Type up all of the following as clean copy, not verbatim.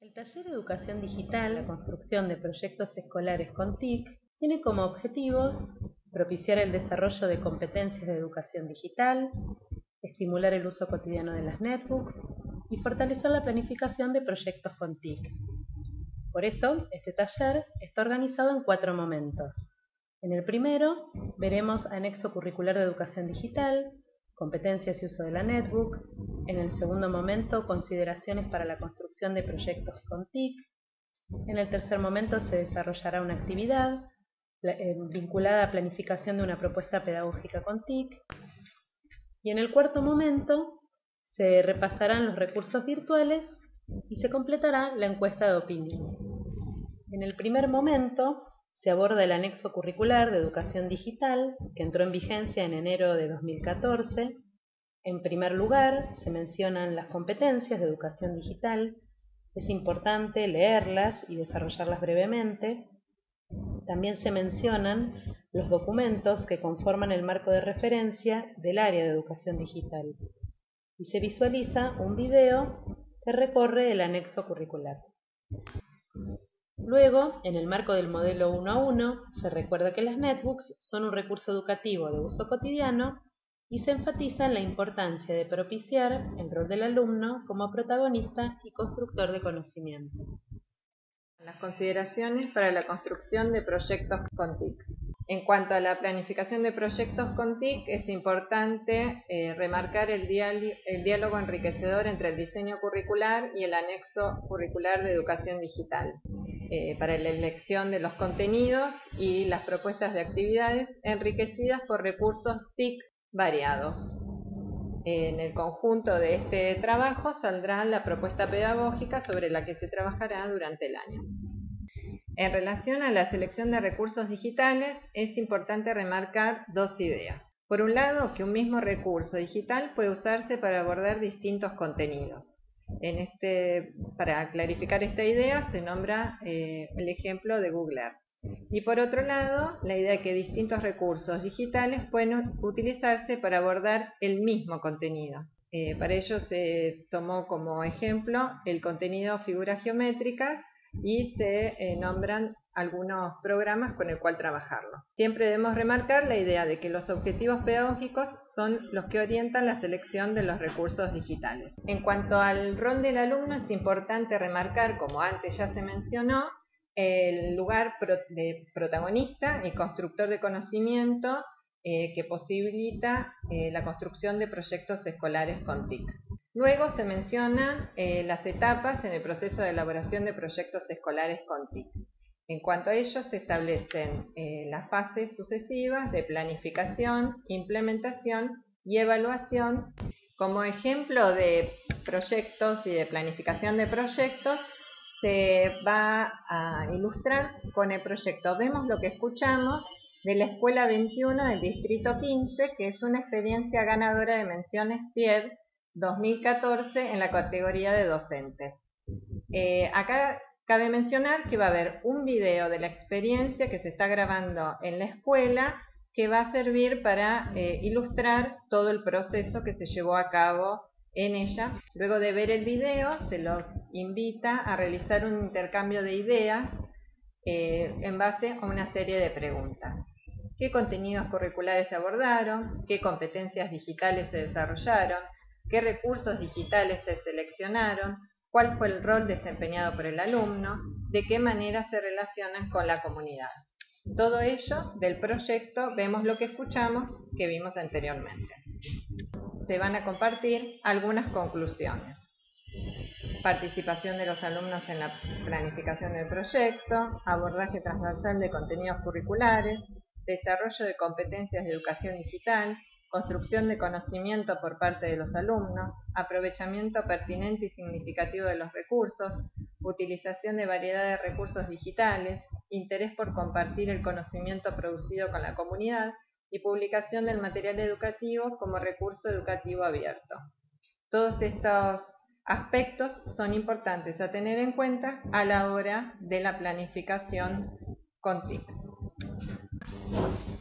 El taller Educación Digital, la construcción de proyectos escolares con TIC, tiene como objetivos propiciar el desarrollo de competencias de educación digital, estimular el uso cotidiano de las netbooks y fortalecer la planificación de proyectos con TIC. Por eso, este taller está organizado en 4 momentos. En el primero, veremos anexo curricular de educación digital, competencias y uso de la netbook. En el segundo momento, consideraciones para la construcción de proyectos con TIC. En el tercer momento se desarrollará una actividad vinculada a planificación de una propuesta pedagógica con TIC. Y en el cuarto momento se repasarán los recursos virtuales y se completará la encuesta de opinión. En el primer momento se aborda el anexo curricular de educación digital, que entró en vigencia en enero de 2014. En primer lugar, se mencionan las competencias de educación digital. Es importante leerlas y desarrollarlas brevemente. También se mencionan los documentos que conforman el marco de referencia del área de educación digital. Y se visualiza un video que recorre el anexo curricular. Luego, en el marco del modelo 1 a 1, se recuerda que las netbooks son un recurso educativo de uso cotidiano y se enfatiza la importancia de propiciar el rol del alumno como protagonista y constructor de conocimiento. Las consideraciones para la construcción de proyectos con TIC. En cuanto a la planificación de proyectos con TIC, es importante remarcar el diálogo enriquecedor entre el diseño curricular y el anexo curricular de educación digital, para la elección de los contenidos y las propuestas de actividades enriquecidas por recursos TIC variados. En el conjunto de este trabajo saldrá la propuesta pedagógica sobre la que se trabajará durante el año. En relación a la selección de recursos digitales, es importante remarcar 2 ideas. Por un lado, que un mismo recurso digital puede usarse para abordar distintos contenidos. Para clarificar esta idea se nombra el ejemplo de Google Earth. Y por otro lado, la idea de que distintos recursos digitales pueden utilizarse para abordar el mismo contenido. Para ello se tomó como ejemplo el contenido figuras geométricas y se nombran algunos programas con el cual trabajarlo. Siempre debemos remarcar la idea de que los objetivos pedagógicos son los que orientan la selección de los recursos digitales. En cuanto al rol del alumno, es importante remarcar, como antes ya se mencionó, el lugar de protagonista y constructor de conocimiento que posibilita la construcción de proyectos escolares con TIC. Luego se mencionan las etapas en el proceso de elaboración de proyectos escolares con TIC. En cuanto a ello, se establecen las fases sucesivas de planificación, implementación y evaluación. Como ejemplo de proyectos y de planificación de proyectos, se va a ilustrar con el proyecto Vemos lo que escuchamos de la Escuela 21 del Distrito 15, que es una experiencia ganadora de menciones PIED 2014 en la categoría de docentes. Acá cabe mencionar que va a haber un video de la experiencia que se está grabando en la escuela que va a servir para ilustrar todo el proceso que se llevó a cabo en ella. Luego de ver el video, se los invita a realizar un intercambio de ideas en base a una serie de preguntas. ¿Qué contenidos curriculares se abordaron? ¿Qué competencias digitales se desarrollaron? ¿Qué recursos digitales se seleccionaron? ¿Cuál fue el rol desempeñado por el alumno? ¿De qué manera se relacionan con la comunidad? Todo ello del proyecto Vemos lo que escuchamos, que vimos anteriormente. Se van a compartir algunas conclusiones. Participación de los alumnos en la planificación del proyecto, abordaje transversal de contenidos curriculares, desarrollo de competencias de educación digital, construcción de conocimiento por parte de los alumnos, aprovechamiento pertinente y significativo de los recursos, utilización de variedad de recursos digitales, interés por compartir el conocimiento producido con la comunidad y publicación del material educativo como recurso educativo abierto. Todos estos aspectos son importantes a tener en cuenta a la hora de la planificación con TIC.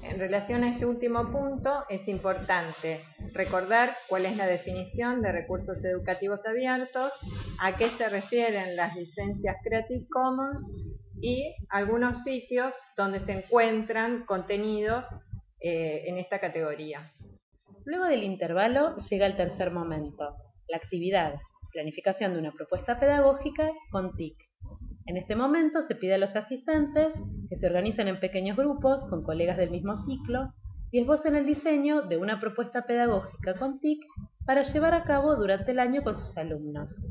En relación a este último punto, es importante recordar cuál es la definición de recursos educativos abiertos, a qué se refieren las licencias Creative Commons y algunos sitios donde se encuentran contenidos en esta categoría. Luego del intervalo llega el tercer momento, la actividad, planificación de una propuesta pedagógica con TIC. En este momento se pide a los asistentes que se organicen en pequeños grupos con colegas del mismo ciclo y esbocen el diseño de una propuesta pedagógica con TIC para llevar a cabo durante el año con sus alumnos.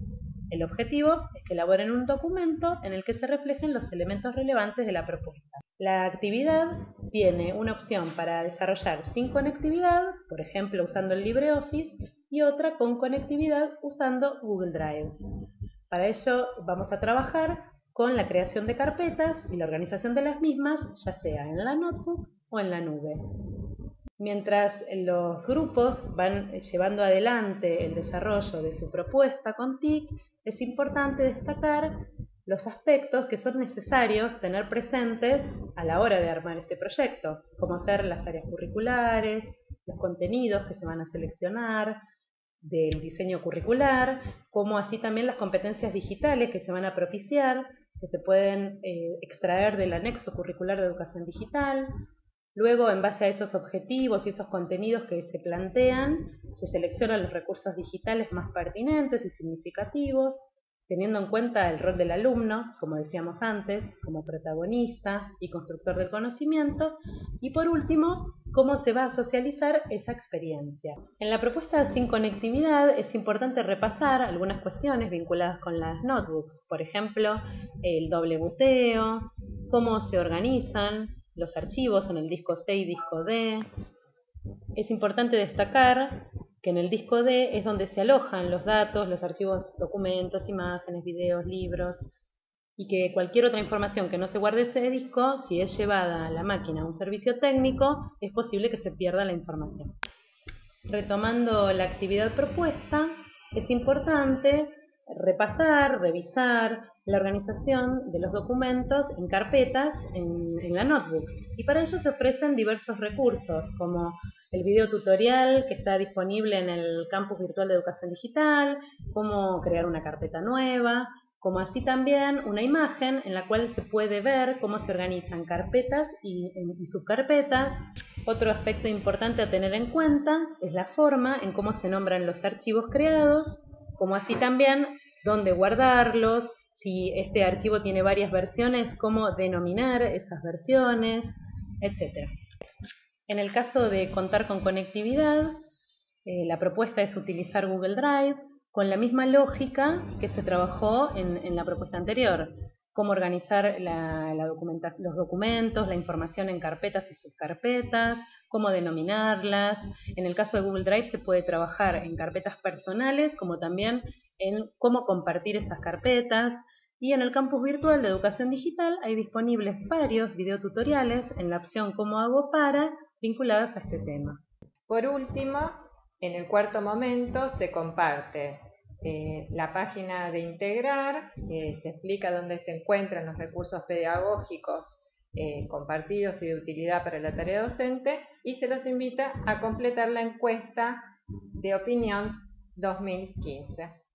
El objetivo es que elaboren un documento en el que se reflejen los elementos relevantes de la propuesta. La actividad tiene una opción para desarrollar sin conectividad, por ejemplo usando el LibreOffice, y otra con conectividad usando Google Drive. Para ello vamos a trabajar con la creación de carpetas y la organización de las mismas, ya sea en la notebook o en la nube. Mientras los grupos van llevando adelante el desarrollo de su propuesta con TIC, es importante destacar los aspectos que son necesarios tener presentes a la hora de armar este proyecto, como ser las áreas curriculares, los contenidos que se van a seleccionar del diseño curricular, como así también las competencias digitales que se van a propiciar, que se pueden extraer del anexo curricular de educación digital. Luego, en base a esos objetivos y esos contenidos que se plantean, se seleccionan los recursos digitales más pertinentes y significativos, teniendo en cuenta el rol del alumno, como decíamos antes, como protagonista y constructor del conocimiento, y por último, cómo se va a socializar esa experiencia. En la propuesta sin conectividad es importante repasar algunas cuestiones vinculadas con las notebooks, por ejemplo, el doble buteo, cómo se organizan los archivos en el disco C y disco D. Es importante destacar que en el disco D es donde se alojan los datos, los archivos, documentos, imágenes, videos, libros, y que cualquier otra información que no se guarde ese disco, si es llevada a la máquina a un servicio técnico, es posible que se pierda la información. Retomando la actividad propuesta, es importante repasar, revisar la organización de los documentos en carpetas en la notebook, y para ello se ofrecen diversos recursos como el video tutorial que está disponible en el campus virtual de educación digital, cómo crear una carpeta nueva, como así también una imagen en la cual se puede ver cómo se organizan carpetas y subcarpetas. Otro aspecto importante a tener en cuenta es la forma en cómo se nombran los archivos creados, como así también dónde guardarlos, si este archivo tiene varias versiones, cómo denominar esas versiones, etc. En el caso de contar con conectividad, la propuesta es utilizar Google Drive con la misma lógica que se trabajó en la propuesta anterior, cómo organizar los documentos, la información en carpetas y subcarpetas, cómo denominarlas. En el caso de Google Drive se puede trabajar en carpetas personales, como también en cómo compartir esas carpetas. Y en el campus virtual de educación digital hay disponibles varios videotutoriales en la opción ¿Cómo hago para?, vinculadas a este tema. Por último, en el cuarto momento se comparte la página de Integrar, se explica dónde se encuentran los recursos pedagógicos compartidos y de utilidad para la tarea docente, y se los invita a completar la encuesta de opinión 2015.